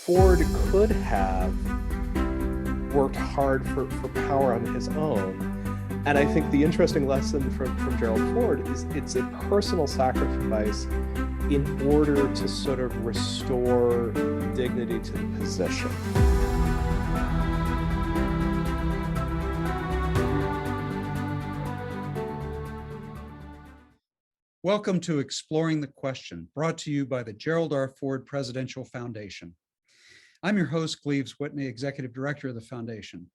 Ford could have worked hard for power on his own. And I think the interesting lesson from Gerald Ford is it's a personal sacrifice in order to sort of restore dignity to the position. Welcome to Exploring the Question, brought to you by the Gerald R. Ford Presidential Foundation. I'm your host, Cleves Whitney, Executive Director of the Foundation.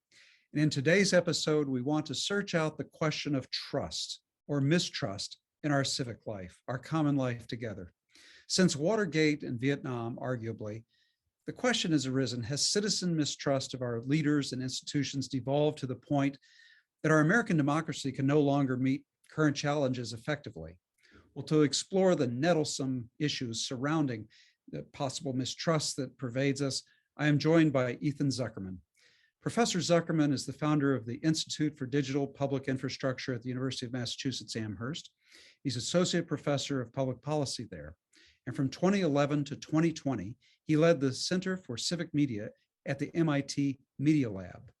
And in today's episode, we want to search out the question of trust or mistrust in our civic life, our common life together. Since Watergate and Vietnam, arguably, the question has arisen, has citizen mistrust of our leaders and institutions devolved to the point that our American democracy can no longer meet current challenges effectively? Well, to explore the nettlesome issues surrounding the possible mistrust that pervades us, I am joined by Ethan Zuckerman. Professor Zuckerman is the founder of the Institute for Digital Public Infrastructure at the University of Massachusetts Amherst. He's associate professor of public policy there. And from 2011 to 2020, he led the Center for Civic Media at the MIT Media Lab.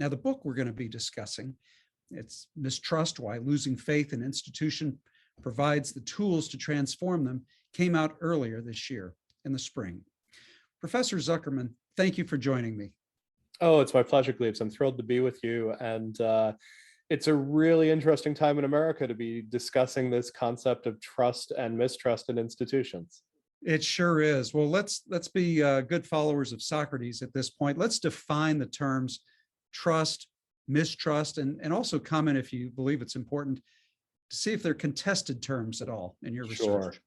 Now, the book we're going to be discussing, it's Mistrust: Why Losing Faith in Institutions Provides the Tools to Transform Them, came out earlier this year in the spring. Professor Zuckerman, thank you for joining me. Oh, it's my pleasure, Cleves. I'm thrilled to be with you. And it's a really interesting time in America to be discussing this concept of trust and mistrust in institutions. It sure is. Well, let's be good followers of Socrates at this point. Let's define the terms trust, mistrust, and also comment, if you believe it's important, to see if they're contested terms at all in your research.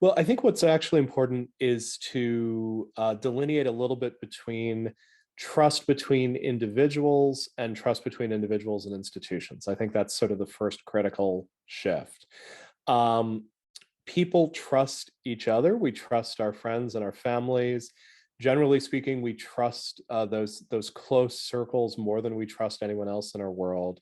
Well, I think what's actually important is to delineate a little bit between trust between individuals and trust between individuals and institutions. I think that's sort of the first critical shift. People trust each other. We trust our friends and our families. Generally speaking, we trust those close circles more than we trust anyone else in our world.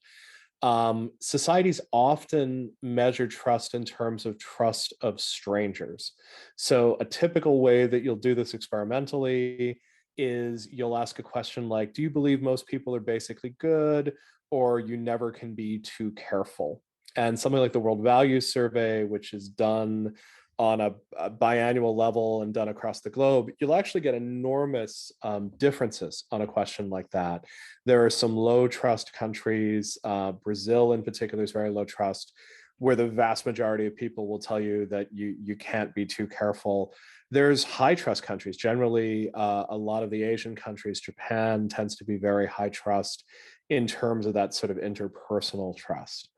Societies often measure trust in terms of trust of strangers. So a typical way that you'll do this experimentally is you'll ask a question like, do you believe most people are basically good, or you never can be too careful? And something like the World Values Survey, which is done on a biannual level and done across the globe, you'll actually get enormous differences on a question like that. There are some low trust countries, Brazil in particular is very low trust, where the vast majority of people will tell you that you can't be too careful. There's high trust countries. Generally, a lot of the Asian countries, Japan tends to be very high trust in terms of that sort of interpersonal trust.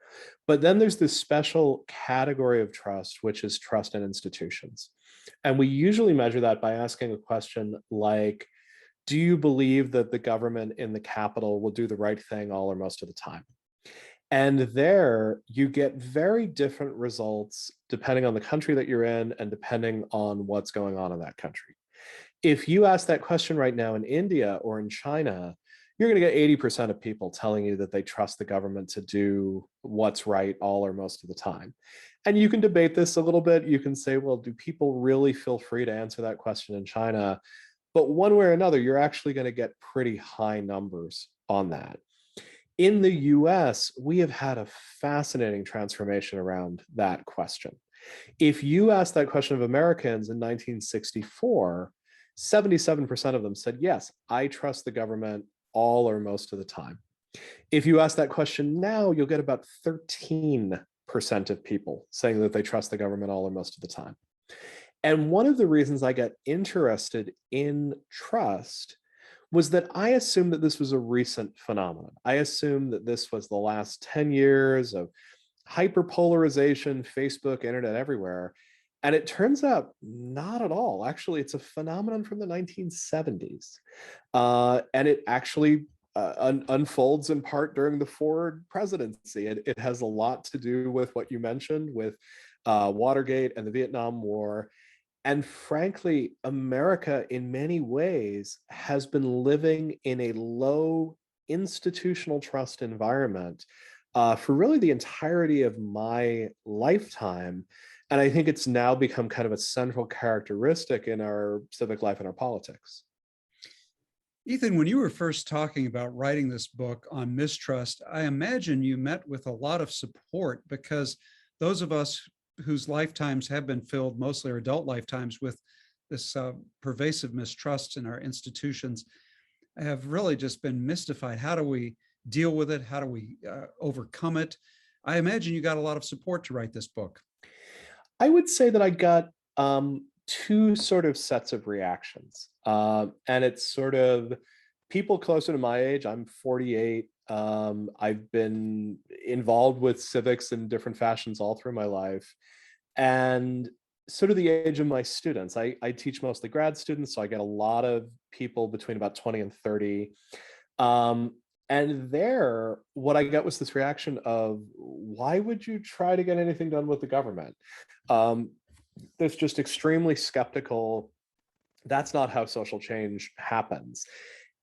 But then there's this special category of trust, which is trust in institutions. And we usually measure that by asking a question like, do you believe that the government in the capital will do the right thing all or most of the time? And there you get very different results depending on the country that you're in and depending on what's going on in that country. If you ask that question right now in India or in China, you're going to get 80% of people telling you that they trust the government to do what's right all or most of the time. And you can debate this a little bit. You can say, well, do people really feel free to answer that question in China? But one way or another, you're actually going to get pretty high numbers on that. In the US, we have had a fascinating transformation around that question. If you asked that question of Americans in 1964, 77% of them said, yes, I trust the government all or most of the time. If you ask that question now, you'll get about 13% of people saying that they trust the government all or most of the time. And one of the reasons I got interested in trust was that I assumed that this was a recent phenomenon. I assumed that this was the last 10 years of hyperpolarization, Facebook, internet, everywhere. And it turns out not at all. Actually, it's a phenomenon from the 1970s. And it actually unfolds in part during the Ford presidency. It has a lot to do with what you mentioned with Watergate and the Vietnam War. And frankly, America in many ways has been living in a low institutional trust environment for really the entirety of my lifetime. And I think it's now become kind of a central characteristic in our civic life and our politics. Ethan, when you were first talking about writing this book on mistrust, I imagine you met with a lot of support because those of us whose lifetimes have been filled, mostly our adult lifetimes, with this pervasive mistrust in our institutions, have really just been mystified. How do we deal with it? How do we overcome it? I imagine you got a lot of support to write this book. I would say that I got two sort of sets of reactions. And it's sort of people closer to my age. I'm 48. I've been involved with civics in different fashions all through my life. And sort of the age of my students. I teach mostly grad students, so I get a lot of people between about 20 and 30. Um, and there, what I get was this reaction of, why would you try to get anything done with the government? Um, that's just extremely skeptical. That's not how social change happens.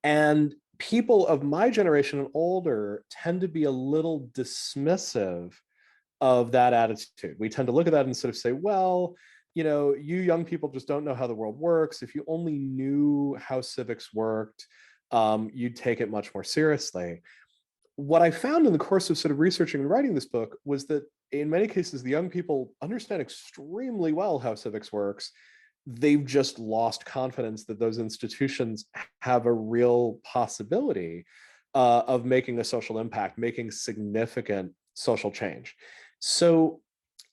And people of my generation and older tend to be a little dismissive of that attitude. We tend to look at that and sort of say, well, you young people just don't know how the world works. If you only knew how civics worked, you'd take it much more seriously. What I found in the course of sort of researching and writing this book was that in many cases, the young people understand extremely well how civics works. They've just lost confidence that those institutions have a real possibility of making a social impact, making significant social change. So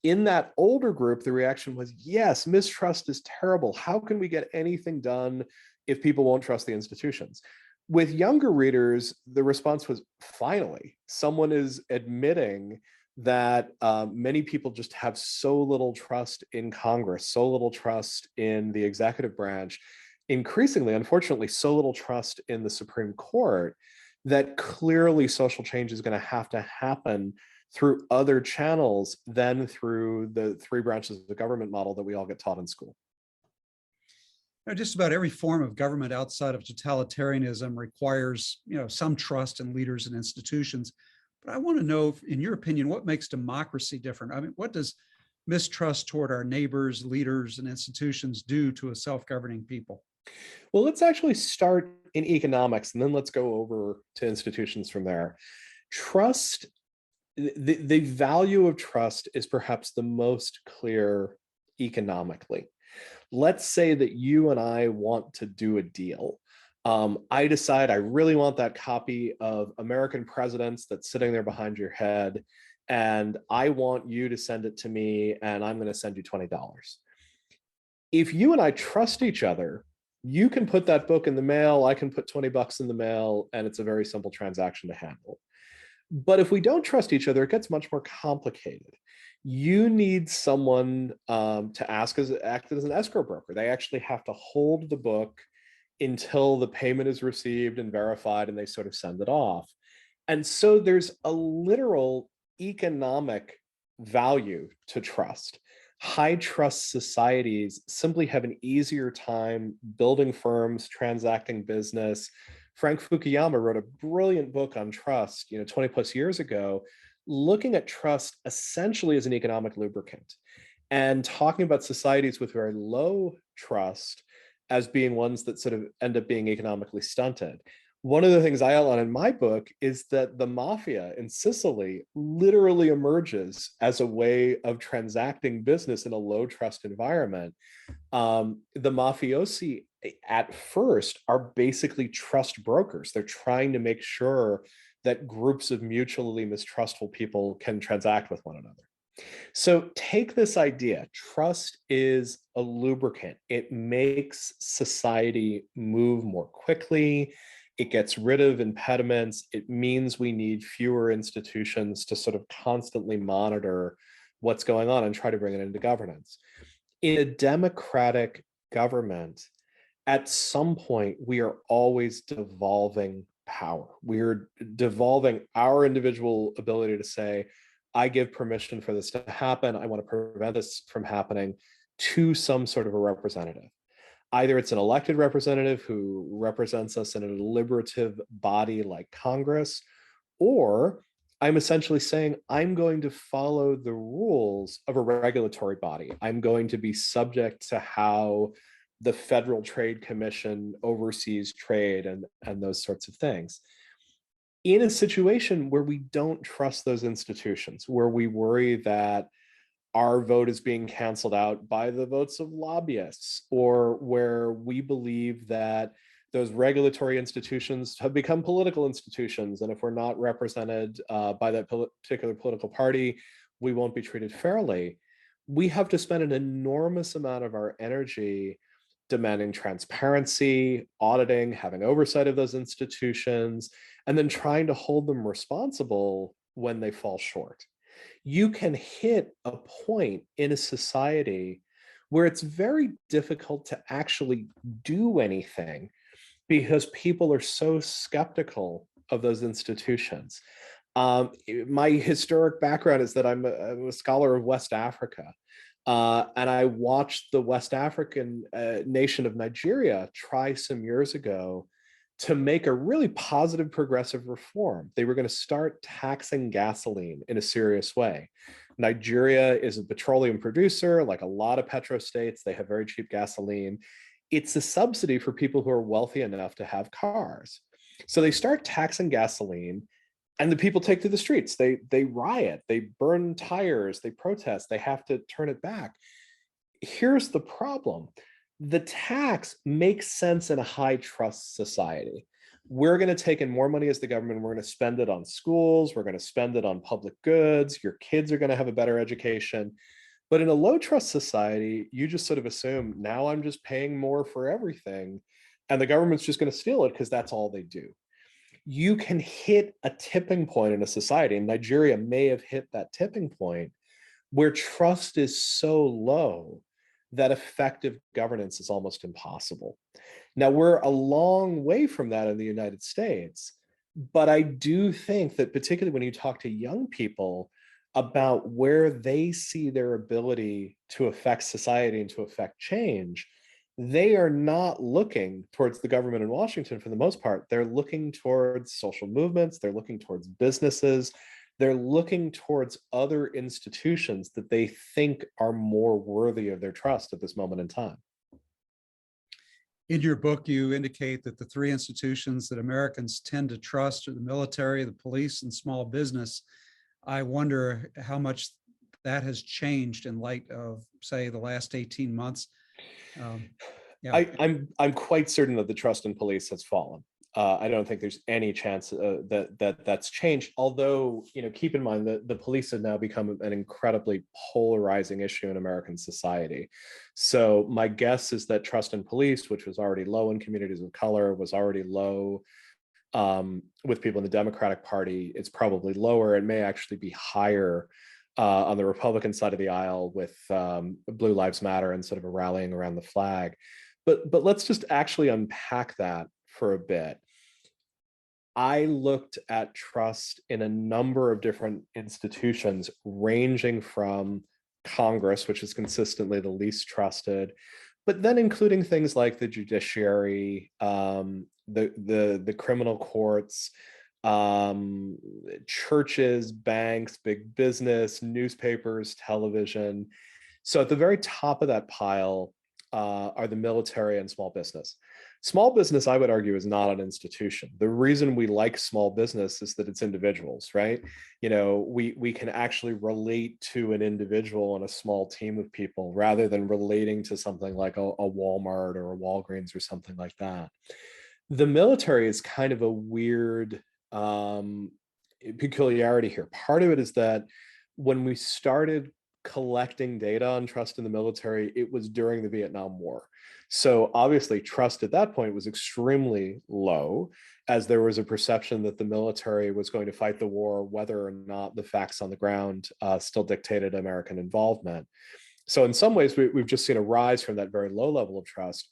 in that older group, the reaction was, yes, mistrust is terrible. How can we get anything done if people won't trust the institutions? With younger readers, the response was, finally, someone is admitting that many people just have so little trust in Congress, so little trust in the executive branch, increasingly, unfortunately, so little trust in the Supreme Court, that clearly social change is going to have to happen through other channels than through the three branches of the government model that we all get taught in school. Just about every form of government outside of totalitarianism requires, some trust in leaders and institutions. But I want to know, in your opinion, what makes democracy different? I mean, what does mistrust toward our neighbors, leaders, and institutions do to a self-governing people? Well, let's actually start in economics and then let's go over to institutions from there. Trust, the value of trust is perhaps the most clear economically. Let's say that you and I want to do a deal. I decide I really want that copy of American Presidents that's sitting there behind your head, and I want you to send it to me, and I'm going to send you $20. If you and I trust each other, you can put that book in the mail, I can put $20 in the mail, and it's a very simple transaction to handle. But if we don't trust each other, it gets much more complicated. You need someone to act as an escrow broker. They actually have to hold the book until the payment is received and verified, and they sort of send it off. And so there's a literal economic value to trust. High trust societies simply have an easier time building firms, transacting business. Frank Fukuyama wrote a brilliant book on trust, 20 plus years ago, looking at trust essentially as an economic lubricant and talking about societies with very low trust as being ones that sort of end up being economically stunted. One of the things I outline in my book is that the mafia in Sicily literally emerges as a way of transacting business in a low trust environment. The mafiosi at first are basically trust brokers. They're trying to make sure that groups of mutually mistrustful people can transact with one another. So take this idea. Trust is a lubricant. It makes society move more quickly. It gets rid of impediments. It means we need fewer institutions to sort of constantly monitor what's going on and try to bring it into governance. In a democratic government, at some point, we are always devolving power. We're devolving our individual ability to say, I give permission for this to happen. I want to prevent this from happening to some sort of a representative. Either it's an elected representative who represents us in a deliberative body like Congress, or I'm essentially saying I'm going to follow the rules of a regulatory body. I'm going to be subject to how the Federal Trade Commission oversees trade and those sorts of things. In a situation where we don't trust those institutions, where we worry that our vote is being canceled out by the votes of lobbyists, or where we believe that those regulatory institutions have become political institutions, and if we're not represented by that particular political party, we won't be treated fairly. We have to spend an enormous amount of our energy demanding transparency, auditing, having oversight of those institutions, and then trying to hold them responsible when they fall short. You can hit a point in a society where it's very difficult to actually do anything because people are so skeptical of those institutions. My historic background is that I'm a scholar of West Africa. And I watched the West African nation of Nigeria try some years ago to make a really positive progressive reform. They were going to start taxing gasoline in a serious way. Nigeria is a petroleum producer, like a lot of petrostates. They have very cheap gasoline. It's a subsidy for people who are wealthy enough to have cars. So they start taxing gasoline, and the people take to the streets. They riot, they burn tires, they protest, they have to turn it back. Here's the problem. The tax makes sense in a high trust society. We're going to take in more money as the government. We're going to spend it on schools. We're going to spend it on public goods. Your kids are going to have a better education. But in a low trust society, you just sort of assume, now I'm just paying more for everything, and the government's just going to steal it because that's all they do. You can hit a tipping point in a society, and Nigeria may have hit that tipping point, where trust is so low that effective governance is almost impossible. Now, we're a long way from that in the United States, but I do think that particularly when you talk to young people about where they see their ability to affect society and to affect change, they are not looking towards the government in Washington for the most part. They're looking towards social movements, they're looking towards businesses, they're looking towards other institutions that they think are more worthy of their trust at this moment in time. In your book, you indicate that the three institutions that Americans tend to trust are the military, the police, and small business. I wonder how much that has changed in light of, say, the last 18 months. Yeah. I'm quite certain that the trust in police has fallen. I don't think there's any chance that's changed. Although, keep in mind that the police have now become an incredibly polarizing issue in American society. So my guess is that trust in police, which was already low in communities of color, was already low with people in the Democratic Party. It's probably lower. It may actually be higher on the Republican side of the aisle with Blue Lives Matter and sort of a rallying around the flag. But let's just actually unpack that for a bit. I looked at trust in a number of different institutions, ranging from Congress, which is consistently the least trusted, but then including things like the judiciary, the criminal courts, churches, banks, big business, newspapers, television. So at the very top of that pile are the military and small business. Small business, I would argue, is not an institution. The reason we like small business is that it's individuals, right? We can actually relate to an individual and a small team of people rather than relating to something like a Walmart or a Walgreens or something like that. The military is kind of a weird peculiarity here. Part of it is that when we started collecting data on trust in the military, it was during the Vietnam War. So obviously trust at that point was extremely low, as there was a perception that the military was going to fight the war, whether or not the facts on the ground still dictated American involvement. So in some ways, we've just seen a rise from that very low level of trust.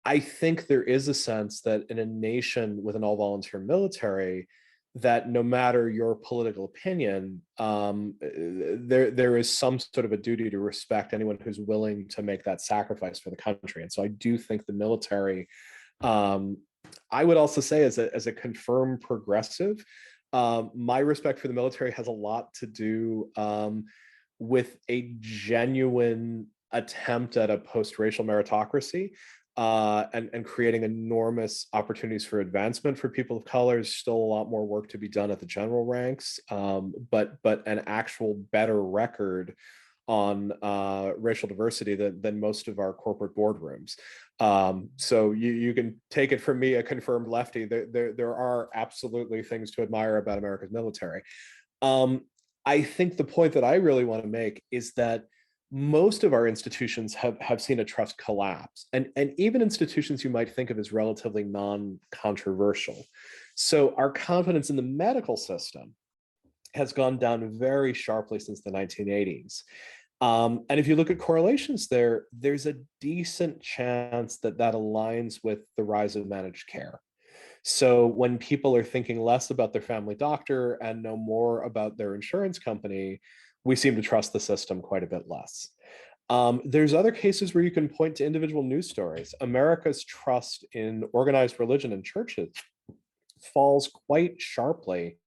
I think there is a sense that in a nation with an all-volunteer military, that no matter your political opinion, there is some sort of a duty to respect anyone who's willing to make that sacrifice for the country. And so I do think the military, I would also say as a confirmed progressive, my respect for the military has a lot to do with a genuine attempt at a post-racial meritocracy, and creating enormous opportunities for advancement for people of color. There's still a lot more work to be done at the general ranks, but an actual better record on racial diversity than most of our corporate boardrooms. So you can take it from me, a confirmed lefty. There are absolutely things to admire about America's military. I think the point that I really want to make is that most of our institutions have seen a trust collapse, and even institutions you might think of as relatively non-controversial. So our confidence in the medical system has gone down very sharply since the 1980s. And if you look at correlations there's a decent chance that that aligns with the rise of managed care. So when people are thinking less about their family doctor and know more about their insurance company, we seem to trust the system quite a bit less. There's other cases where you can point to individual news stories. America's trust in organized religion and churches falls quite sharply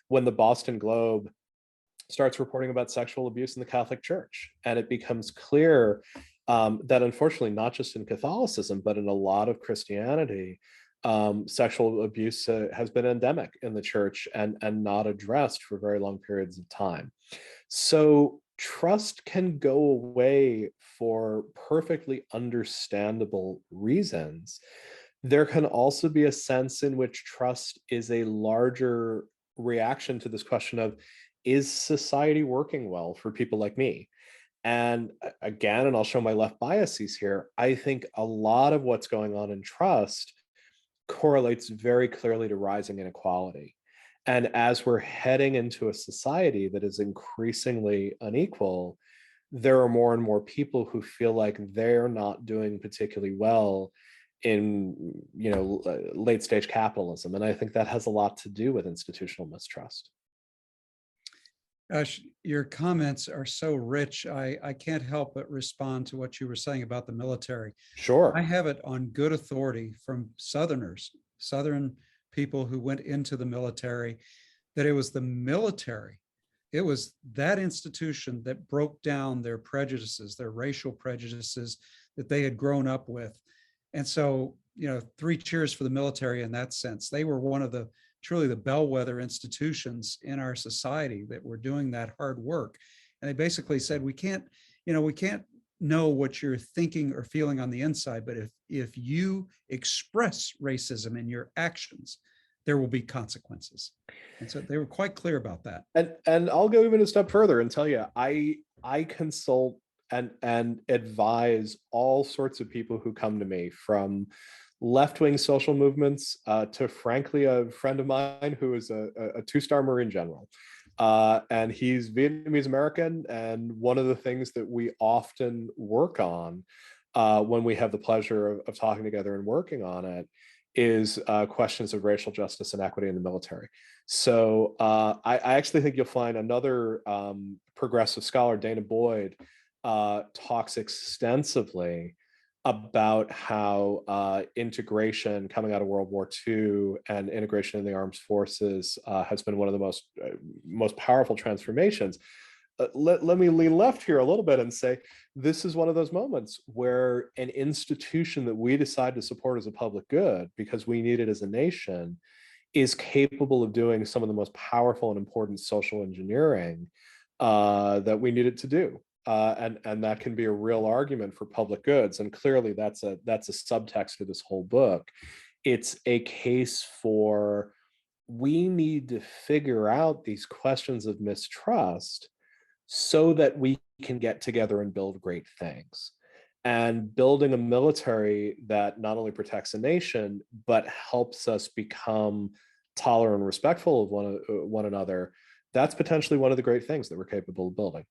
when the Boston Globe starts reporting about sexual abuse in the Catholic Church. And it becomes clear that unfortunately, not just in Catholicism, but in a lot of Christianity, sexual abuse has been endemic in the church and not addressed for very long periods of time. So trust can go away for perfectly understandable reasons. There can also be a sense in which trust is a larger reaction to this question of, is society working well for people like me? And again, and I'll show my left biases here, I think a lot of what's going on in trust correlates very clearly to rising inequality. And as we're heading into a society that is increasingly unequal, there are more and more people who feel like they're not doing particularly well in late stage capitalism. And I think that has a lot to do with institutional mistrust. Gosh, your comments are so rich. I can't help but respond to what you were saying about the military. I Sure. have it on good authority from Southerners, Southern people who went into the military, that it was the military, it was that institution that broke down their prejudices, their racial prejudices that they had grown up with. And so, three cheers for the military in that sense. They were one of the truly the bellwether institutions in our society that were doing that hard work. And they basically said, we can't know what you're thinking or feeling on the inside, but if you express racism in your actions, there will be consequences. And so they were quite clear about that. And I'll go even a step further and tell you, I consult and advise all sorts of people who come to me, from left-wing social movements to, frankly, a friend of mine who is a two-star Marine general. And he's Vietnamese American. And one of the things that we often work on when we have the pleasure of talking together and working on it is questions of racial justice and equity in the military. So I actually think you'll find another progressive scholar, Dana Boyd, talks extensively about how integration coming out of World War II and integration in the armed forces has been one of the most powerful transformations. Let me lean left here a little bit and say, this is one of those moments where an institution that we decide to support as a public good because we need it as a nation is capable of doing some of the most powerful and important social engineering that we need it to do. And that can be a real argument for public goods. And clearly that's a subtext to this whole book. It's a case for, we need to figure out these questions of mistrust so that we can get together and build great things. And building a military that not only protects a nation, but helps us become tolerant and respectful of one another, that's potentially one of the great things that we're capable of building.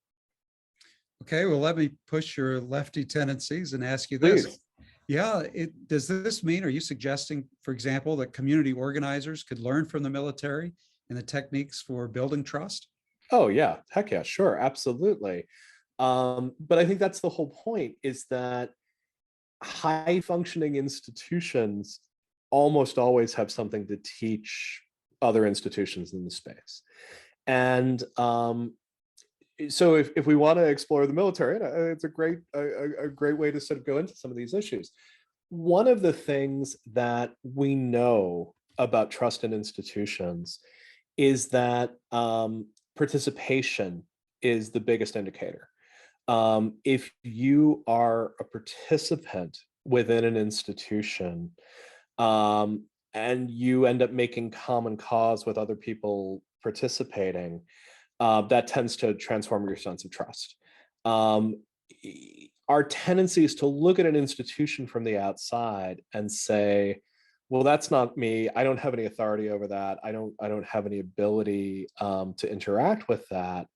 Okay, well, let me push your lefty tendencies and ask you this. Please. Yeah, does this mean, are you suggesting, for example, that community organizers could learn from the military and the techniques for building trust? Oh yeah, heck yeah, sure, absolutely. But I think that's the whole point, is that high functioning institutions almost always have something to teach other institutions in the space. And So if we want to explore the military, it's a great way to sort of go into some of these issues. One of the things that we know about trust in institutions is that participation is the biggest indicator. If you are a participant within an institution, and you end up making common cause with other people participating, that tends to transform your sense of trust. Um, our tendency is to look at an institution from the outside and say, well, that's not me. I don't have any authority over that. I don't have any ability to interact with that.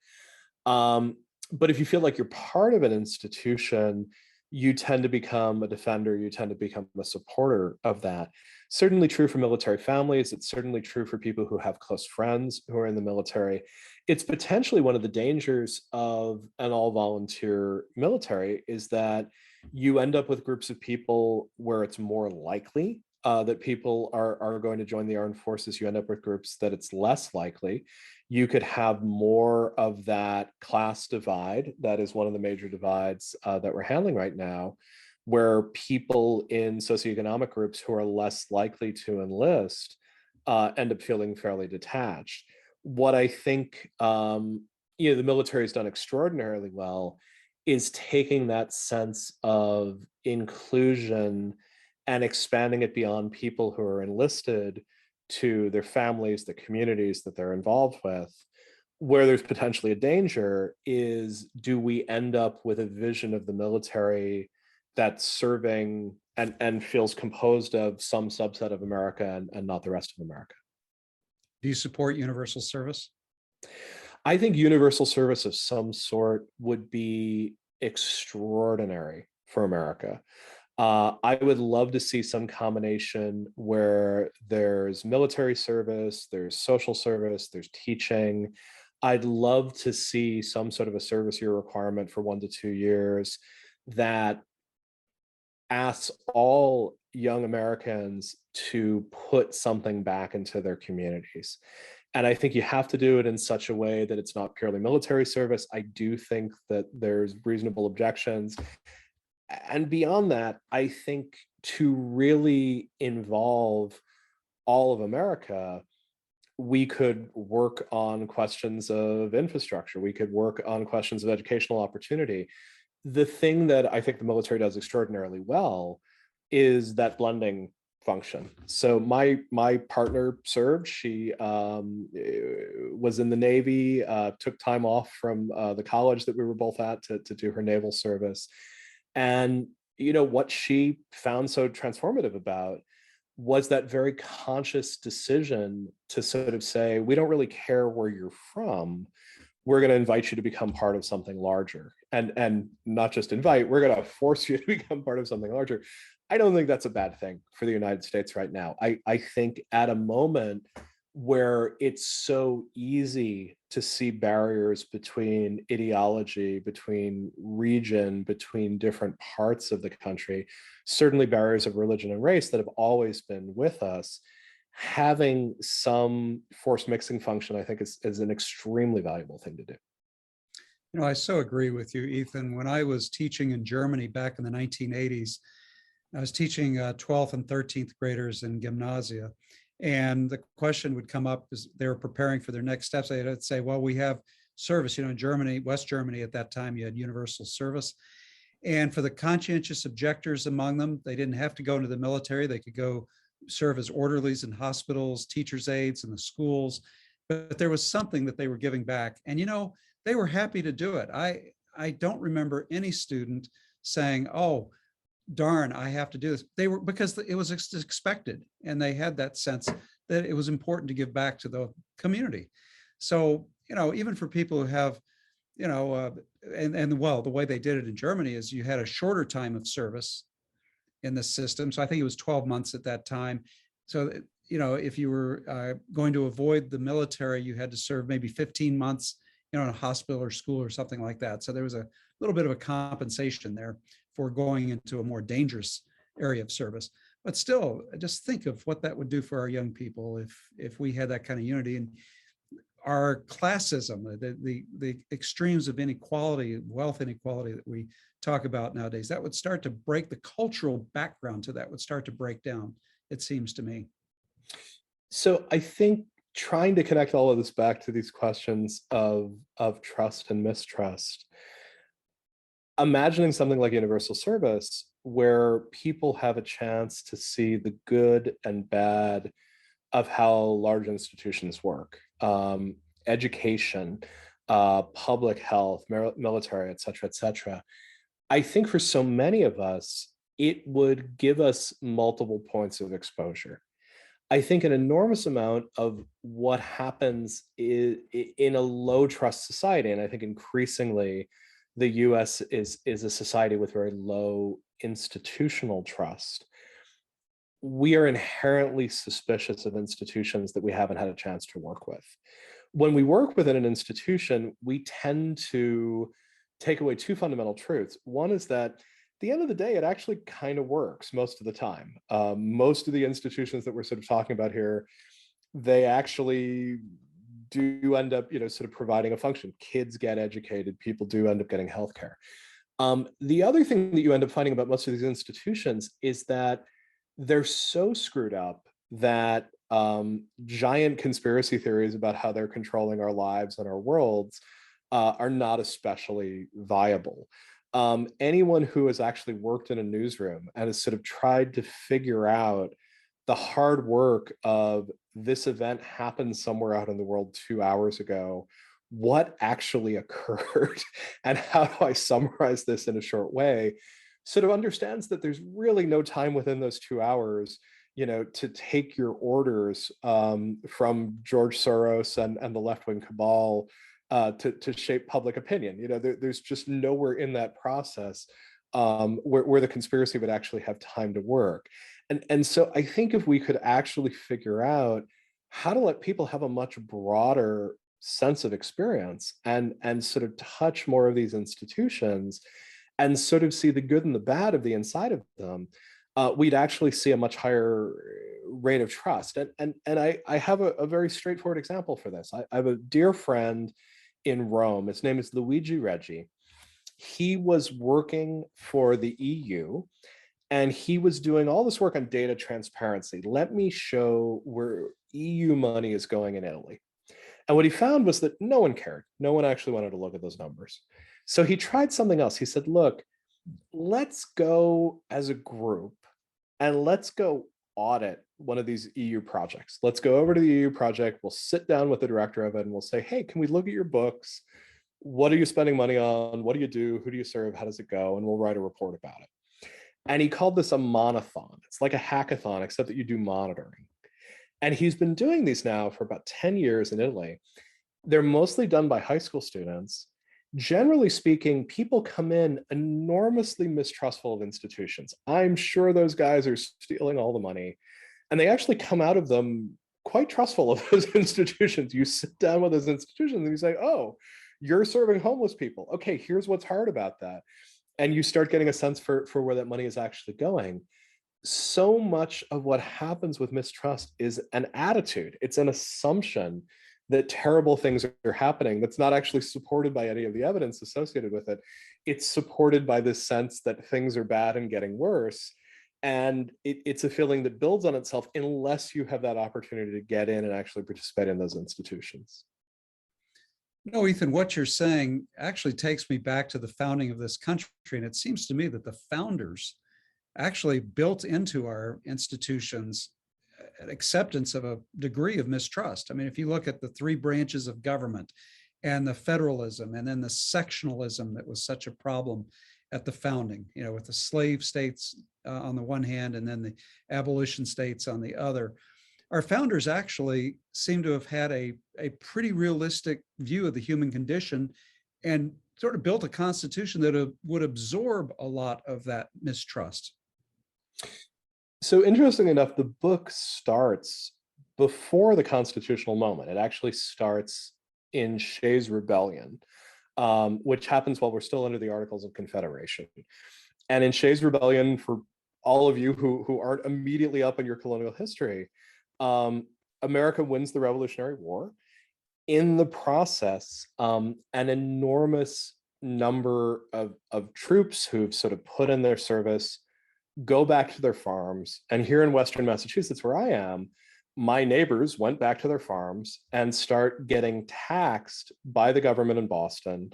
Um, but if you feel like you're part of an institution, you tend to become a defender, you tend to become a supporter of that. Certainly true for military families. It's certainly true for people who have close friends who are in the military. It's potentially one of the dangers of an all volunteer military is that you end up with groups of people where it's more likely that people are going to join the armed forces. You end up with groups that it's less likely. You could have more of that class divide. That is one of the major divides that we're handling right now, where people in socioeconomic groups who are less likely to enlist end up feeling fairly detached. What I think the military has done extraordinarily well is taking that sense of inclusion and expanding it beyond people who are enlisted to their families, the communities that they're involved with. Where there's potentially a danger is, do we end up with a vision of the military that's serving and feels composed of some subset of America and not the rest of America? Do you support universal service? I think universal service of some sort would be extraordinary for America. I would love to see some combination where there's military service, there's social service, there's teaching. I'd love to see some sort of a service year requirement for 1 to 2 years that asks all young Americans to put something back into their communities. And I think you have to do it in such a way that it's not purely military service. I do think that there's reasonable objections. And beyond that, I think to really involve all of America, we could work on questions of infrastructure. We could work on questions of educational opportunity. The thing that I think the military does extraordinarily well is that blending function. So my partner served. She was in the Navy, took time off from the college that we were both at to do her naval service. And what she found so transformative about was that very conscious decision to sort of say, we don't really care where you're from. We're going to invite you to become part of something larger, and not just invite, we're going to force you to become part of something larger. I don't think that's a bad thing for the United States right now. I think at a moment where it's so easy to see barriers between ideology, between region, between different parts of the country, certainly barriers of religion and race that have always been with us, having some force mixing function, I think is an extremely valuable thing to do. I so agree with you, Ethan. When I was teaching in Germany back in the 1980s, I was teaching 12th and 13th graders in gymnasia. And the question would come up as they were preparing for their next steps. They'd say, well, we have service, in Germany, West Germany at that time, you had universal service. And for the conscientious objectors among them, they didn't have to go into the military. They could go serve as orderlies in hospitals, teachers' aides in the schools. But there was something that they were giving back. And, they were happy to do it. I don't remember any student saying, oh, darn, I have to do this. They were, because it was expected, and they had that sense that it was important to give back to the community. So, even for people who have, well, the way they did it in Germany is you had a shorter time of service in the system. So I think it was 12 months at that time. So, if you were going to avoid the military, you had to serve maybe 15 months, in a hospital or school or something like that. So there was a little bit of a compensation there for going into a more dangerous area of service. But still, just think of what that would do for our young people if we had that kind of unity. And our classism, the extremes of inequality, wealth inequality that we talk about nowadays, that would start to break, the cultural background to that would start to break down, it seems to me. So I think trying to connect all of this back to these questions of trust and mistrust, imagining something like universal service where people have a chance to see the good and bad of how large institutions work, education, public health, military, et cetera, et cetera. I think for so many of us, it would give us multiple points of exposure. I think an enormous amount of what happens in a low trust society, and I think increasingly the US is a society with very low institutional trust. We are inherently suspicious of institutions that we haven't had a chance to work with. When we work within an institution, we tend to take away two fundamental truths. One is that at the end of the day, it actually kind of works most of the time. Most of the institutions that we're sort of talking about here, they actually do end up, sort of providing a function. Kids get educated, people do end up getting healthcare. The other thing that you end up finding about most of these institutions is that they're so screwed up that giant conspiracy theories about how they're controlling our lives and our worlds are not especially viable. Anyone who has actually worked in a newsroom and has sort of tried to figure out the hard work of this event happened somewhere out in the world 2 hours ago, what actually occurred, and how do I summarize this in a short way, sort of understands that there's really no time within those 2 hours, to take your orders from George Soros and the left-wing cabal to shape public opinion. There's just nowhere in that process where the conspiracy would actually have time to work. And so I think if we could actually figure out how to let people have a much broader sense of experience and sort of touch more of these institutions and sort of see the good and the bad of the inside of them, we'd actually see a much higher rate of trust. And I have a very straightforward example for this. I have a dear friend in Rome. His name is Luigi Reggi. He was working for the EU, and he was doing all this work on data transparency. Let me show where EU money is going in Italy. And what he found was that no one cared. No one actually wanted to look at those numbers. So he tried something else. He said, look, let's go as a group and let's go audit one of these EU projects. Let's go over to the EU project. We'll sit down with the director of it and we'll say, hey, can we look at your books? What are you spending money on? What do you do? Who do you serve? How does it go? And we'll write a report about it. And he called this a monathon. It's like a hackathon, except that you do monitoring. And he's been doing these now for about 10 years in Italy. They're mostly done by high school students. Generally speaking, people come in enormously mistrustful of institutions. I'm sure those guys are stealing all the money. And they actually come out of them quite trustful of those institutions. You sit down with those institutions and you say, oh, you're serving homeless people. Okay, here's what's hard about that. And you start getting a sense for where that money is actually going. So much of what happens with mistrust is an attitude. It's an assumption that terrible things are happening that's not actually supported by any of the evidence associated with it. It's supported by this sense that things are bad and getting worse. And it's a feeling that builds on itself unless you have that opportunity to get in and actually participate in those institutions. No, Ethan, what you're saying actually takes me back to the founding of this country. And it seems to me that the founders actually built into our institutions an acceptance of a degree of mistrust. I mean, if you look at the three branches of government and the federalism and then the sectionalism that was such a problem at the founding, with the slave states on the one hand and then the abolition states on the other, our founders actually seem to have had a pretty realistic view of the human condition and sort of built a constitution that would absorb a lot of that mistrust. So interestingly enough, the book starts before the constitutional moment. It actually starts in Shays' Rebellion, which happens while we're still under the Articles of Confederation. And in Shays' Rebellion, for all of you who aren't immediately up in your colonial history, America wins the Revolutionary War. in the process, an enormous number of troops who've sort of put in their service go back to their farms. And here in Western Massachusetts, where I am, my neighbors went back to their farms and start getting taxed by the government in Boston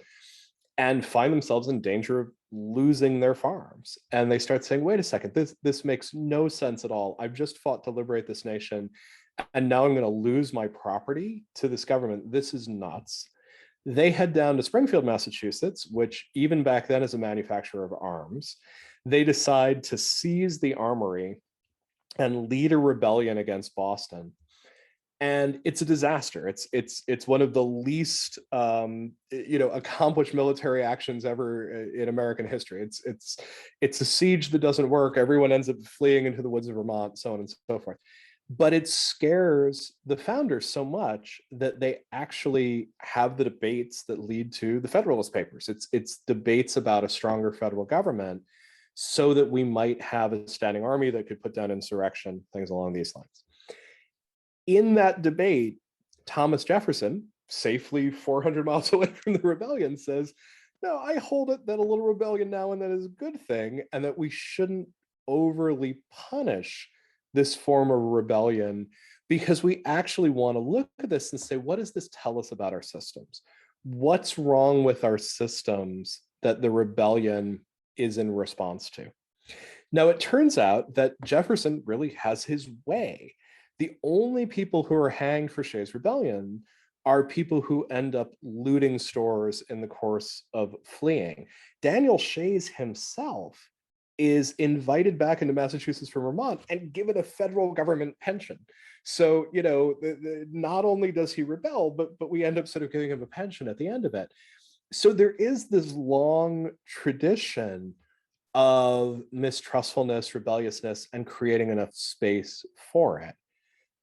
and find themselves in danger of losing their farms. And they start saying, wait a second, this makes no sense at all. I've just fought to liberate this nation, and now I'm going to lose my property to this government. This is nuts. They head down to Springfield, Massachusetts, which even back then is a manufacturer of arms. They decide to seize the armory and lead a rebellion against Boston. And it's a disaster. It's one of the least accomplished military actions ever in American history. It's a siege that doesn't work. Everyone ends up fleeing into the woods of Vermont, so on and so forth. But it scares the founders so much that they actually have the debates that lead to the Federalist Papers. It's debates about a stronger federal government so that we might have a standing army that could put down insurrection, things along these lines. In that debate, Thomas Jefferson, safely 400 miles away from the rebellion, says, no, I hold it that a little rebellion now and then is a good thing, and that we shouldn't overly punish this form of rebellion, because we actually want to look at this and say, what does this tell us about our systems? What's wrong with our systems that the rebellion is in response to? Now, it turns out that Jefferson really has his way. The only people who are hanged for Shays' Rebellion are people who end up looting stores in the course of fleeing. Daniel Shays himself is invited back into Massachusetts from Vermont and given a federal government pension. So, not only does he rebel, but we end up sort of giving him a pension at the end of it. So there is this long tradition of mistrustfulness, rebelliousness, and creating enough space for it.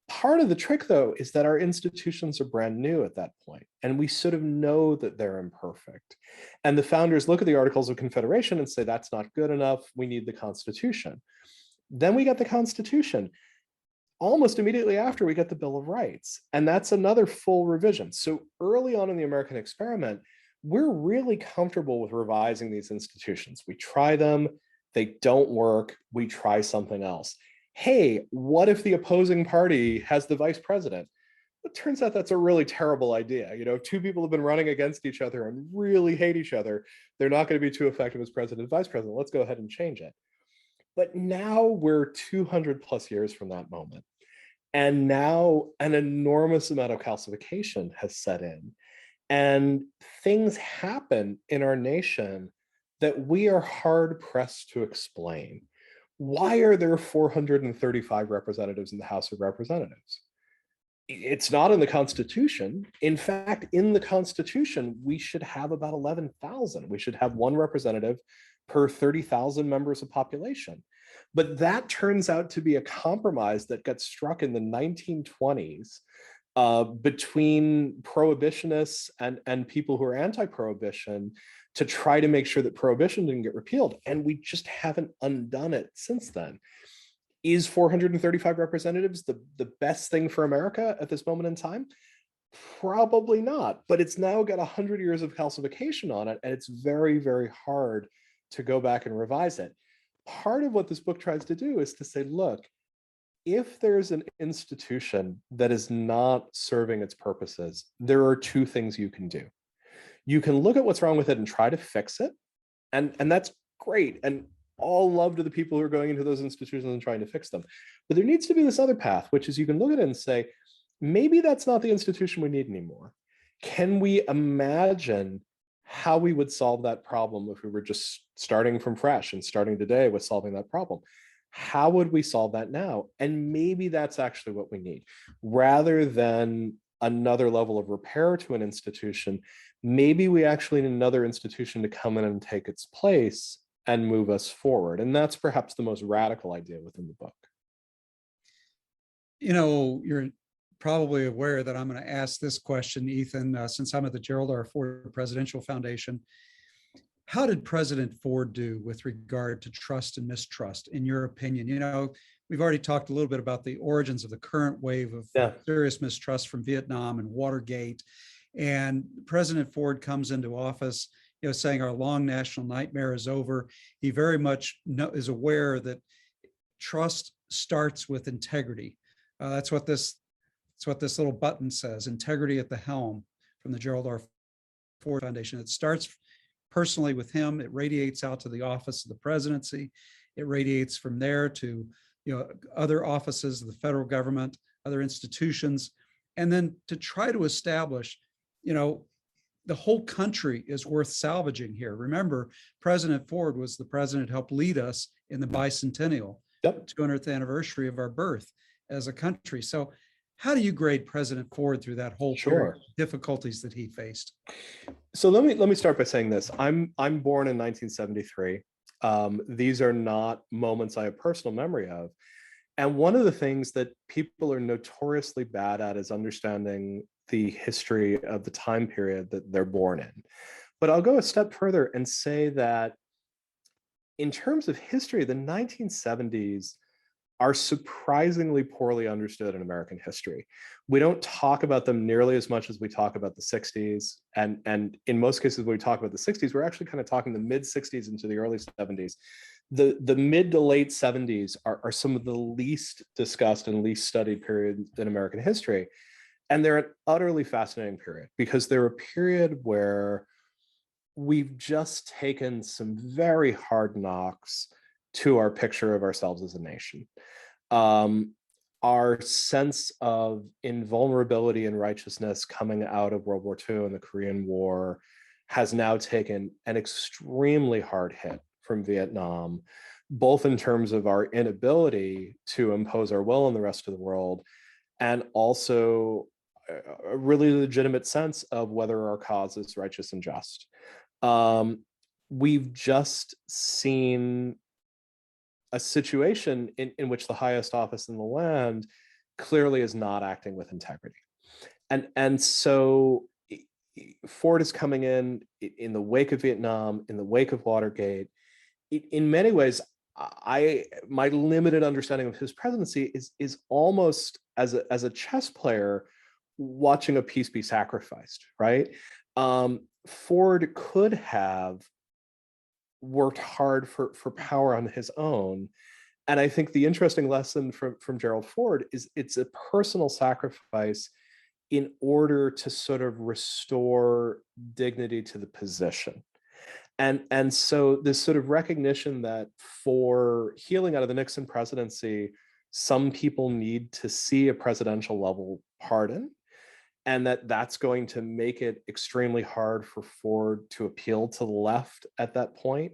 Part of the trick, though, is that our institutions are brand new at that point, and we sort of know that they're imperfect. And the founders look at the Articles of Confederation and say, that's not good enough, we need the Constitution. Then we get the Constitution. Almost immediately after, we get the Bill of Rights, and that's another full revision. So early on in the American experiment, we're really comfortable with revising these institutions. We try them, they don't work, we try something else. Hey, what if the opposing party has the vice president? It turns out that's a really terrible idea. Two people have been running against each other and really hate each other. They're not going to be too effective as president and vice president. Let's go ahead and change it. But now we're 200 plus years from that moment. And now an enormous amount of calcification has set in. And things happen in our nation that we are hard pressed to explain. Why are there 435 representatives in the House of Representatives? It's not in the Constitution. In fact, in the Constitution, we should have about 11,000. We should have one representative per 30,000 members of population. But that turns out to be a compromise that got struck in the 1920s between prohibitionists and people who are anti-prohibition to try to make sure that prohibition didn't get repealed. And we just haven't undone it since then. Is 435 representatives the best thing for America at this moment in time? Probably not, but it's now got 100 years of calcification on it, and it's very, very hard to go back and revise it. Part of what this book tries to do is to say, look, if there's an institution that is not serving its purposes, there are two things you can do. You can look at what's wrong with it and try to fix it, and that's great, and all love to the people who are going into those institutions and trying to fix them. But there needs to be this other path, which is you can look at it and say, maybe that's not the institution we need anymore. Can we imagine how we would solve that problem if we were just starting from fresh and starting today with solving that problem? How would we solve that now? And maybe that's actually what we need. Rather than another level of repair to an institution, maybe we actually need another institution to come in and take its place and move us forward. And that's perhaps the most radical idea within the book. You're probably aware that I'm going to ask this question, Ethan, since I'm at the Gerald R. Ford Presidential Foundation. How did President Ford do with regard to trust and mistrust, in your opinion? We've already talked a little bit about the origins of the current wave of serious mistrust from Vietnam and Watergate. And President Ford comes into office, saying our long national nightmare is over. He very much is aware that trust starts with integrity. That's what this little button says: integrity at the helm, from the Gerald R. Ford Foundation. It starts personally with him. It radiates out to the office of the presidency. It radiates from there to other offices of the federal government, other institutions, and then to try to establish, the whole country is worth salvaging here. Remember, President Ford was the president who helped lead us in the bicentennial, Yep. 200th anniversary of our birth as a country. So how do you grade President Ford through that whole period of difficulties that he faced? So let me start by saying this. I'm born in 1973. These are not moments I have personal memory of. And one of the things that people are notoriously bad at is understanding the history of the time period that they're born in. But I'll go a step further and say that in terms of history, the 1970s are surprisingly poorly understood in American history. We don't talk about them nearly as much as we talk about the 60s. And in most cases, when we talk about the 60s, we're actually kind of talking the mid 60s into the early 70s. The mid to late 70s are some of the least discussed and least studied periods in American history. And they're an utterly fascinating period because they're a period where we've just taken some very hard knocks to our picture of ourselves as a nation. Our sense of invulnerability and righteousness coming out of World War II and the Korean War has now taken an extremely hard hit from Vietnam, both in terms of our inability to impose our will on the rest of the world, and also a really legitimate sense of whether our cause is righteous and just. We've just seen a situation in which the highest office in the land clearly is not acting with integrity. And so Ford is coming in the wake of Vietnam, in the wake of Watergate. In many ways, my limited understanding of his presidency is almost as a chess player watching a piece be sacrificed, right? Ford could have worked hard for power on his own. And I think the interesting lesson from Gerald Ford is it's a personal sacrifice in order to sort of restore dignity to the position. And so this sort of recognition that for healing out of the Nixon presidency, some people need to see a presidential level pardon, and that's going to make it extremely hard for Ford to appeal to the left at that point.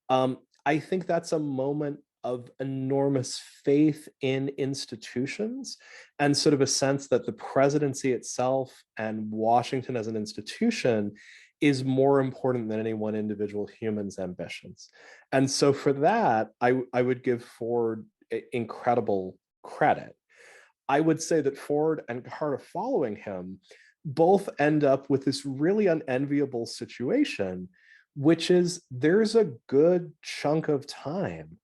I think that's a moment of enormous faith in institutions and sort of a sense that the presidency itself and Washington as an institution is more important than any one individual human's ambitions. And so for that, I would give Ford incredible credit. I would say that Ford and Carter following him both end up with this really unenviable situation, which is there's a good chunk of time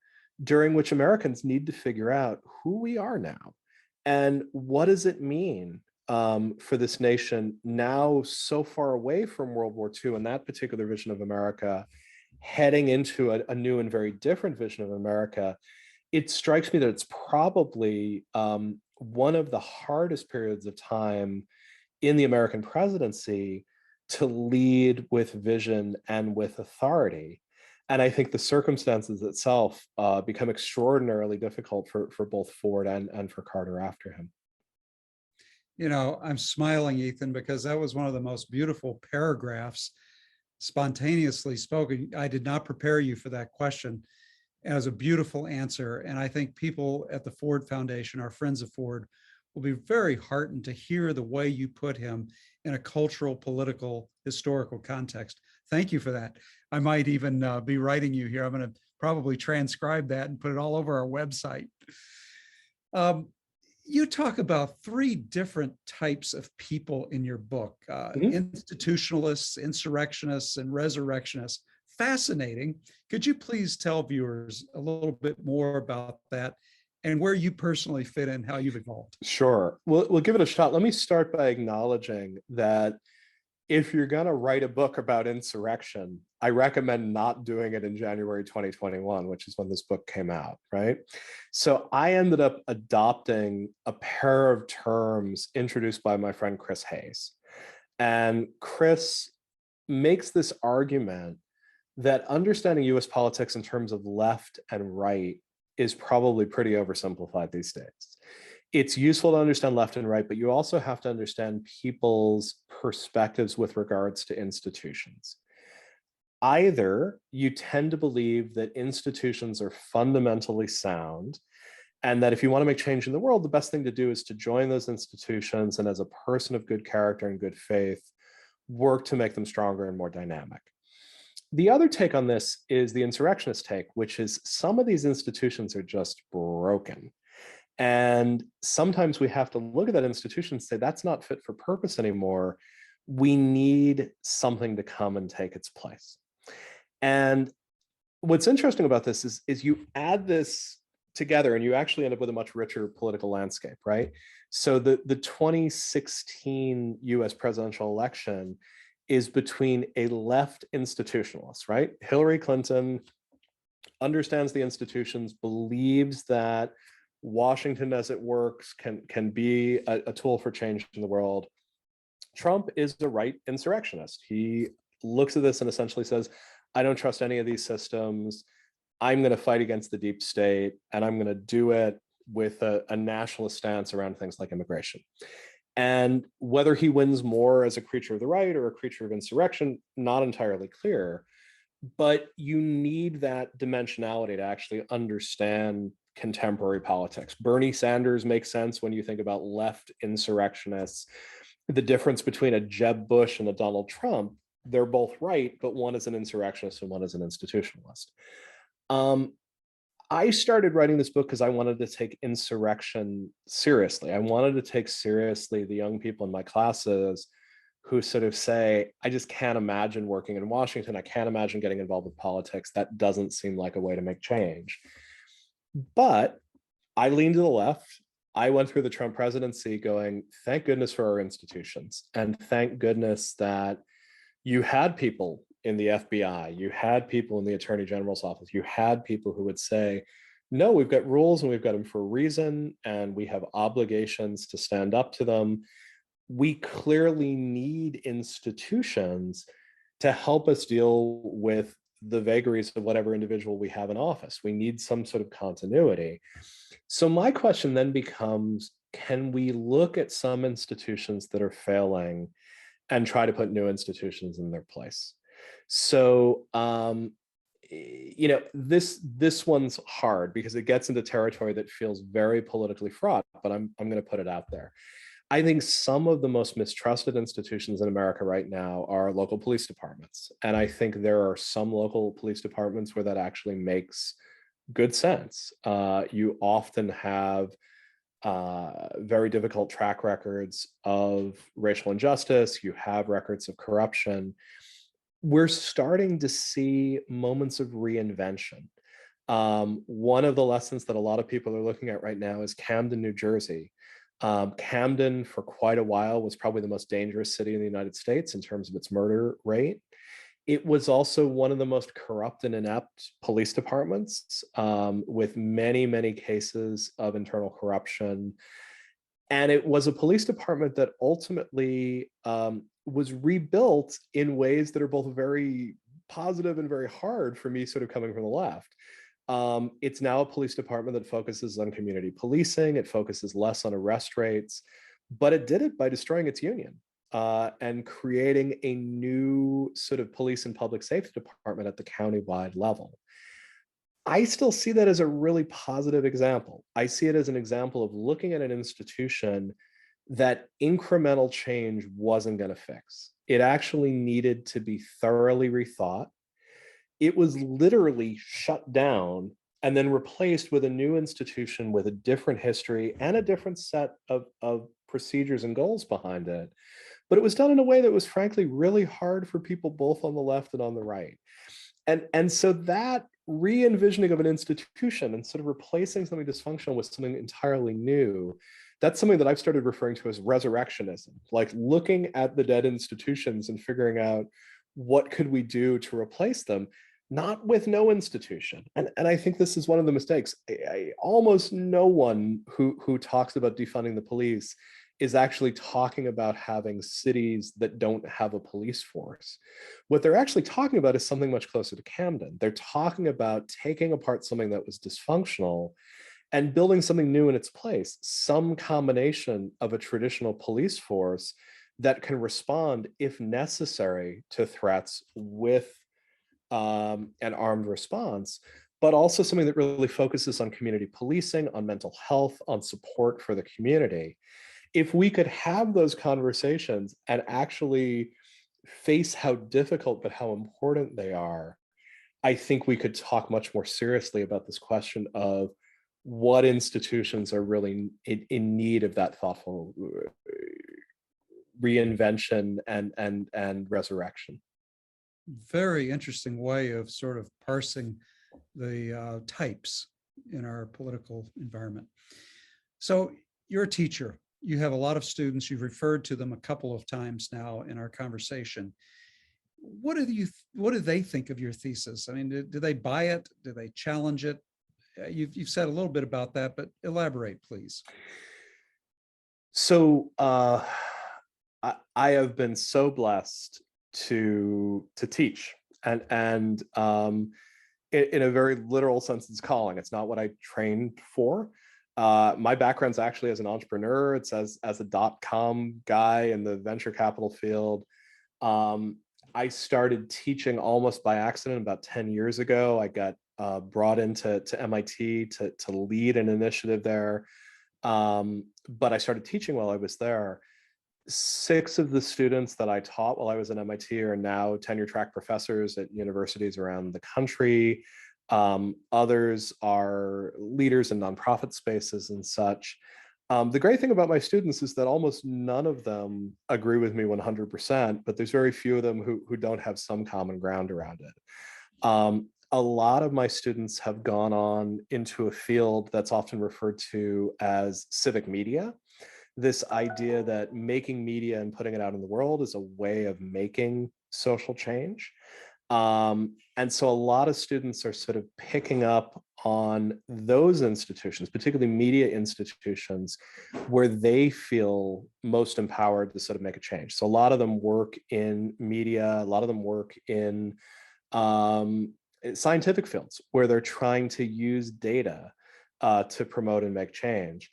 during which Americans need to figure out who we are now and what does it mean for this nation now so far away from World War II and that particular vision of America, heading into a new and very different vision of America. It strikes me that it's probably one of the hardest periods of time in the American presidency to lead with vision and with authority. And I think the circumstances itself become extraordinarily difficult for both Ford and for Carter after him. I'm smiling, Ethan, because that was one of the most beautiful paragraphs spontaneously spoken. I did not prepare you for that question. As a beautiful answer. And I think people at the Ford Foundation, our friends of Ford, will be very heartened to hear the way you put him in a cultural, political, historical context. Thank you for that. I might even be writing you here. I'm going to probably transcribe that and put it all over our website. You talk about three different types of people in your book, institutionalists, insurrectionists, and resurrectionists. Fascinating. Could you please tell viewers a little bit more about that and where you personally fit in, how you've evolved? Sure. We'll give it a shot. Let me start by acknowledging that if you're going to write a book about insurrection, I recommend not doing it in January 2021, which is when this book came out, right? So I ended up adopting a pair of terms introduced by my friend Chris Hayes. And Chris makes this argument that understanding US politics in terms of left and right is probably pretty oversimplified these days. It's useful to understand left and right, but you also have to understand people's perspectives with regards to institutions. Either you tend to believe that institutions are fundamentally sound, and that if you want to make change in the world, the best thing to do is to join those institutions and, as a person of good character and good faith, work to make them stronger and more dynamic. The other take on this is the insurrectionist take, which is some of these institutions are just broken. And sometimes we have to look at that institution and say, that's not fit for purpose anymore. We need something to come and take its place. And what's interesting about this is you add this together and you actually end up with a much richer political landscape, right? So the 2016 US presidential election is between a left institutionalist, right? Hillary Clinton understands the institutions, believes that Washington as it works can be a tool for change in the world. Trump is a right insurrectionist. He looks at this and essentially says, I don't trust any of these systems. I'm going to fight against the deep state, and I'm going to do it with a nationalist stance around things like immigration. And whether he wins more as a creature of the right or a creature of insurrection, not entirely clear. But you need that dimensionality to actually understand contemporary politics. Bernie Sanders makes sense when you think about left insurrectionists. The difference between a Jeb Bush and a Donald Trump, they're both right, but one is an insurrectionist and one is an institutionalist. I started writing this book because I wanted to take insurrection seriously. I wanted to take seriously the young people in my classes who sort of say, I just can't imagine working in Washington. I can't imagine getting involved with politics. That doesn't seem like a way to make change. But I leaned to the left. I went through the Trump presidency going, thank goodness for our institutions. And thank goodness that you had people in the FBI, you had people in the Attorney General's office, you had people who would say, no, we've got rules and we've got them for a reason, and we have obligations to stand up to them. We clearly need institutions to help us deal with the vagaries of whatever individual we have in office. We need some sort of continuity. So my question then becomes, can we look at some institutions that are failing and try to put new institutions in their place? So, this one's hard because it gets into territory that feels very politically fraught, but I'm going to put it out there. I think some of the most mistrusted institutions in America right now are local police departments. And I think there are some local police departments where that actually makes good sense. You often have very difficult track records of racial injustice. You have records of corruption. We're starting to see moments of reinvention. One of the lessons that a lot of people are looking at right now is Camden, New Jersey. Camden, for quite a while, was probably the most dangerous city in the United States in terms of its murder rate. It was also one of the most corrupt and inept police departments, with many, many cases of internal corruption. And it was a police department that ultimately was rebuilt in ways that are both very positive and very hard for me, sort of coming from the left. It's now a police department that focuses on community policing. It focuses less on arrest rates, but it did it by destroying its union and creating a new sort of police and public safety department at the county-wide level. I still see that as a really positive example. I see it as an example of looking at an institution that incremental change wasn't going to fix. It actually needed to be thoroughly rethought. It was literally shut down and then replaced with a new institution with a different history and a different set of procedures and goals behind it. But it was done in a way that was frankly really hard for people both on the left and on the right. And so that re-envisioning of an institution and sort of replacing something dysfunctional with something entirely new. That's something that I've started referring to as resurrectionism, like looking at the dead institutions and figuring out what could we do to replace them, not with no institution. And I think this is one of the mistakes. Almost no one who talks about defunding the police is actually talking about having cities that don't have a police force. What they're actually talking about is something much closer to Camden. They're talking about taking apart something that was dysfunctional and building something new in its place, some combination of a traditional police force that can respond, if necessary, to threats with an armed response, but also something that really focuses on community policing, on mental health, on support for the community. If we could have those conversations and actually face how difficult but how important they are, I think we could talk much more seriously about this question of what institutions are really in need of that thoughtful reinvention and resurrection. Very interesting way of sort of parsing the types in our political environment. So you're a teacher. You have a lot of students. You've referred to them a couple of times now in our conversation. What do they think of your thesis? I mean, do they buy it? Do they challenge it? You've said a little bit about that, but elaborate, please. So I have been so blessed to teach, and in a very literal sense, it's calling. It's not what I trained for. My background's actually as an entrepreneur. It's as a .com guy in the venture capital field. I started teaching almost by accident about 10 years ago. I got brought into MIT to lead an initiative there. But I started teaching while I was there. 6 of the students that I taught while I was at MIT are now tenure track professors at universities around the country. Others are leaders in nonprofit spaces and such. The great thing about my students is that almost none of them agree with me 100%, but there's very few of them who don't have some common ground around it. A lot of my students have gone on into a field that's often referred to as civic media. This idea that making media and putting it out in the world is a way of making social change. And so a lot of students are sort of picking up on those institutions, particularly media institutions, where they feel most empowered to sort of make a change. So a lot of them work in media, a lot of them work in scientific fields where they're trying to use data to promote and make change.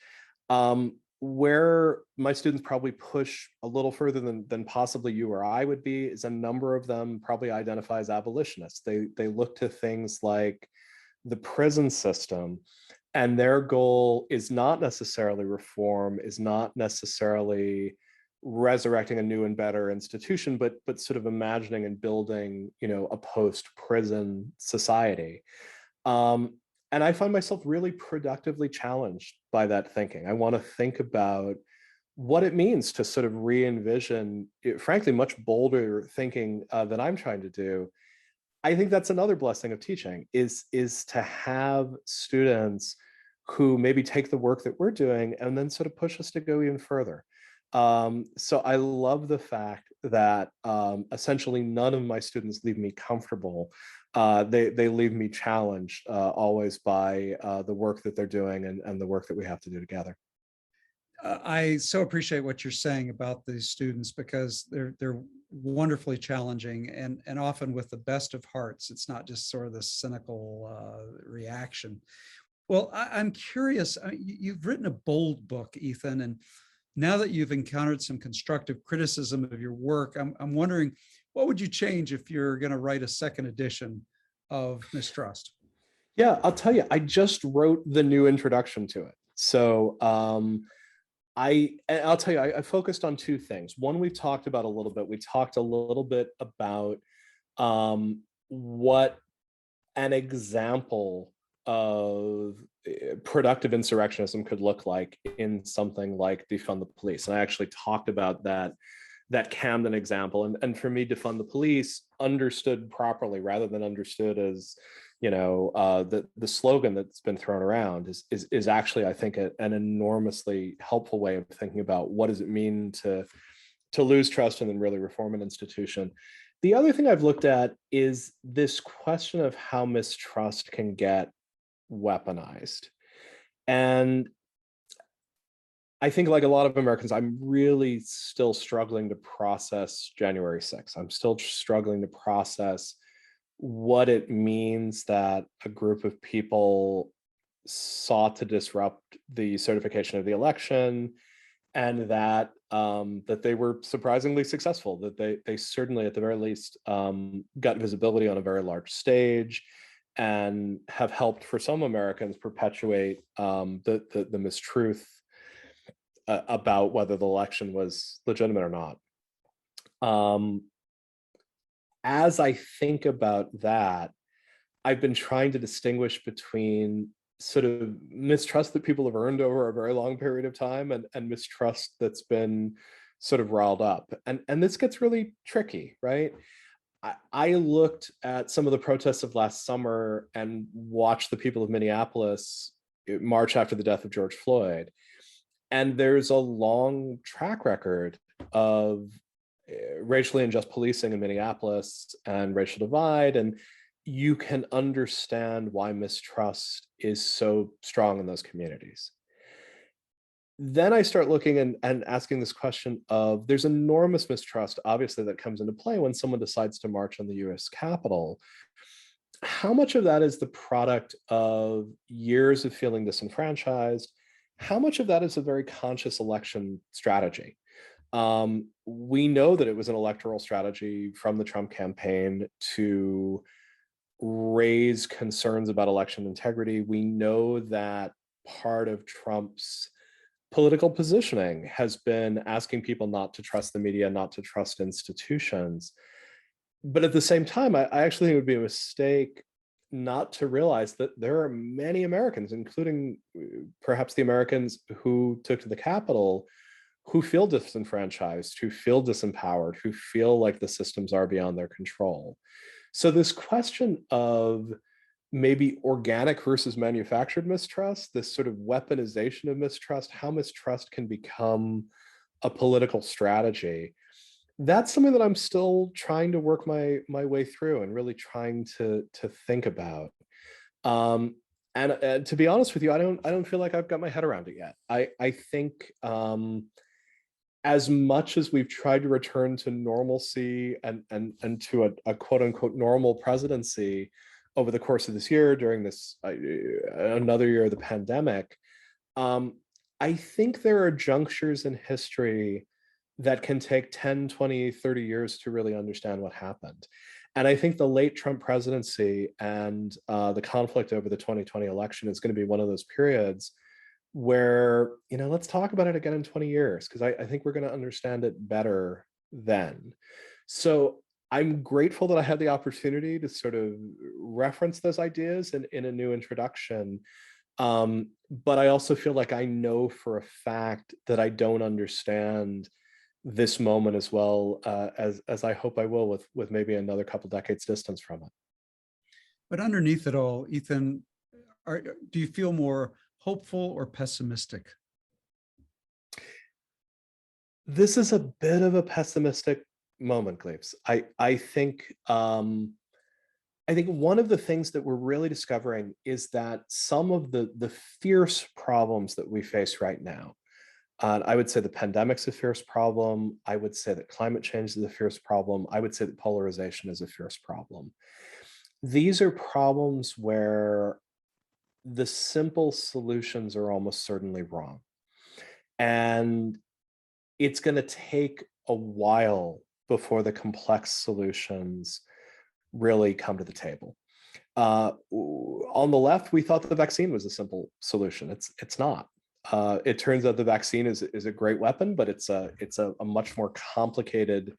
Where my students probably push a little further than possibly you or I would be is a number of them probably identify as abolitionists. They look to things like the prison system, and their goal is not necessarily reform, is not necessarily resurrecting a new and better institution, but sort of imagining and building, a post-prison society. And I find myself really productively challenged by that thinking. I want to think about what it means to sort of re-envision, frankly, much bolder thinking that I'm trying to do. I think that's another blessing of teaching is to have students who maybe take the work that we're doing and then sort of push us to go even further. So I love the fact that essentially none of my students leave me comfortable. They leave me challenged always by the work that they're doing and the work that we have to do together. I so appreciate what you're saying about these students because they're wonderfully challenging and often with the best of hearts. It's not just sort of the cynical reaction. Well, I'm curious. You've written a bold book, Ethan, and now that you've encountered some constructive criticism of your work, I'm wondering, what would you change if you're going to write a second edition of Mistrust? Yeah, I'll tell you, I just wrote the new introduction to it. So I'll tell you, I focused on 2 things. One, we've talked about a little bit. We talked a little bit about what an example of productive insurrectionism could look like in something like defund the police. And I actually talked about that Camden example. And for me, defund the police understood properly rather than understood as, The slogan that's been thrown around is actually, I think, an enormously helpful way of thinking about what does it mean to lose trust and then really reform an institution. The other thing I've looked at is this question of how mistrust can get weaponized. And I think, like a lot of Americans, I'm really still struggling to process January 6th. I'm still struggling to process what it means that a group of people sought to disrupt the certification of the election, and that that they were surprisingly successful. That they certainly, at the very least, got visibility on a very large stage, and have helped, for some Americans, perpetuate the mistruth about whether the election was legitimate or not. As I think about that, I've been trying to distinguish between sort of mistrust that people have earned over a very long period of time, and mistrust that's been sort of riled up. And this gets really tricky, right? I looked at some of the protests of last summer and watched the people of Minneapolis march after the death of George Floyd. And there's a long track record of racially unjust policing in Minneapolis and racial divide. And you can understand why mistrust is so strong in those communities. Then I start looking and asking this question of, there's enormous mistrust, obviously, that comes into play when someone decides to march on the US Capitol. How much of that is the product of years of feeling disenfranchised? How much of that is a very conscious election strategy? We know that it was an electoral strategy from the Trump campaign to raise concerns about election integrity. We know that part of Trump's political positioning has been asking people not to trust the media, not to trust institutions. But at the same time, I actually think it would be a mistake not to realize that there are many Americans, including perhaps the Americans who took to the Capitol, who feel disenfranchised, who feel disempowered, who feel like the systems are beyond their control. So this question of maybe organic versus manufactured mistrust, this sort of weaponization of mistrust, how mistrust can become a political strategy, that's something that I'm still trying to work my way through and really trying to think about. And to be honest with you, I don't feel like I've got my head around it yet. I think as much as we've tried to return to normalcy and to a quote unquote normal presidency over the course of this year, during this another year of the pandemic, I think there are junctures in history that can take 10, 20, 30 years to really understand what happened. And I think the late Trump presidency and the conflict over the 2020 election is going to be one of those periods where, let's talk about it again in 20 years, because I think we're going to understand it better then. So I'm grateful that I had the opportunity to sort of reference those ideas in a new introduction. But I also feel like I know for a fact that I don't understand this moment as well as I hope I will, with maybe another couple decades distance from it. But underneath it all, Ethan, do you feel more hopeful or pessimistic? This is a bit of a pessimistic moment, Gleaves. I think one of the things that we're really discovering is that some of the fierce problems that we face right now, I would say the pandemic's a fierce problem. I would say that climate change is a fierce problem. I would say that polarization is a fierce problem. These are problems where the simple solutions are almost certainly wrong. And it's going to take a while before the complex solutions really come to the table. On the left, we thought the vaccine was a simple solution. It's not. It turns out the vaccine is a great weapon, but it's a much more complicated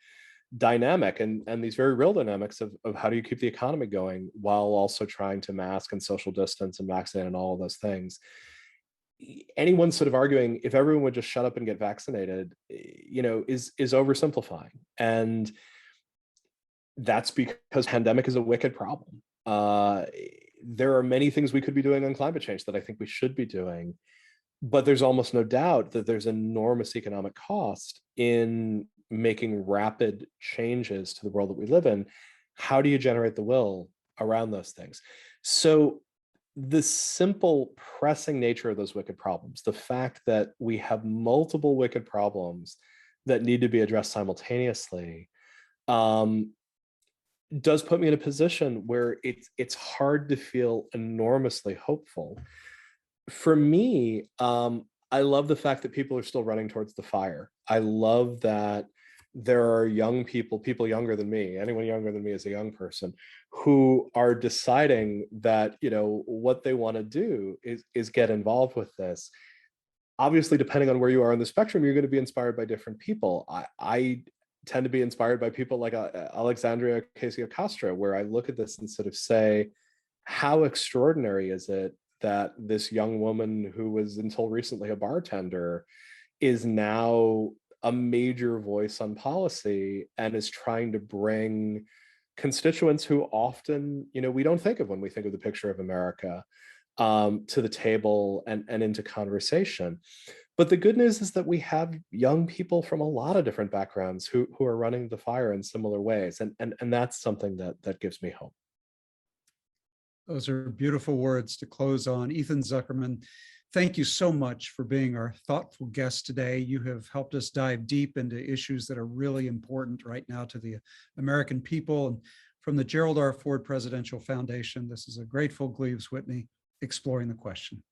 dynamic, and these very real dynamics of how do you keep the economy going while also trying to mask and social distance and vaccinate and all of those things. Anyone sort of arguing if everyone would just shut up and get vaccinated, is oversimplifying. And that's because pandemic is a wicked problem. there are many things we could be doing on climate change that I think we should be doing, but there's almost no doubt that there's enormous economic cost in making rapid changes to the world that we live in. How do you generate the will around those things? So the simple pressing nature of those wicked problems, the fact that we have multiple wicked problems that need to be addressed simultaneously, um, does put me in a position where it's hard to feel enormously hopeful. For me, I love the fact that people are still running towards the fire. I love that there are young people, people younger than me, anyone younger than me as a young person, who are deciding that, what they want to do is get involved with this. Obviously, depending on where you are on the spectrum, you're going to be inspired by different people. I tend to be inspired by people like Alexandria Ocasio-Castro, where I look at this and sort of say, how extraordinary is it that this young woman who was until recently a bartender is now a major voice on policy and is trying to bring constituents who often, we don't think of when we think of the picture of America, to the table and into conversation. But the good news is that we have young people from a lot of different backgrounds who are running the fire in similar ways. And that's something that gives me hope. Those are beautiful words to close on. Ethan Zuckerman, thank you so much for being our thoughtful guest today. You have helped us dive deep into issues that are really important right now to the American people. And from the Gerald R. Ford Presidential Foundation, this is a grateful Gleaves Whitney exploring the question.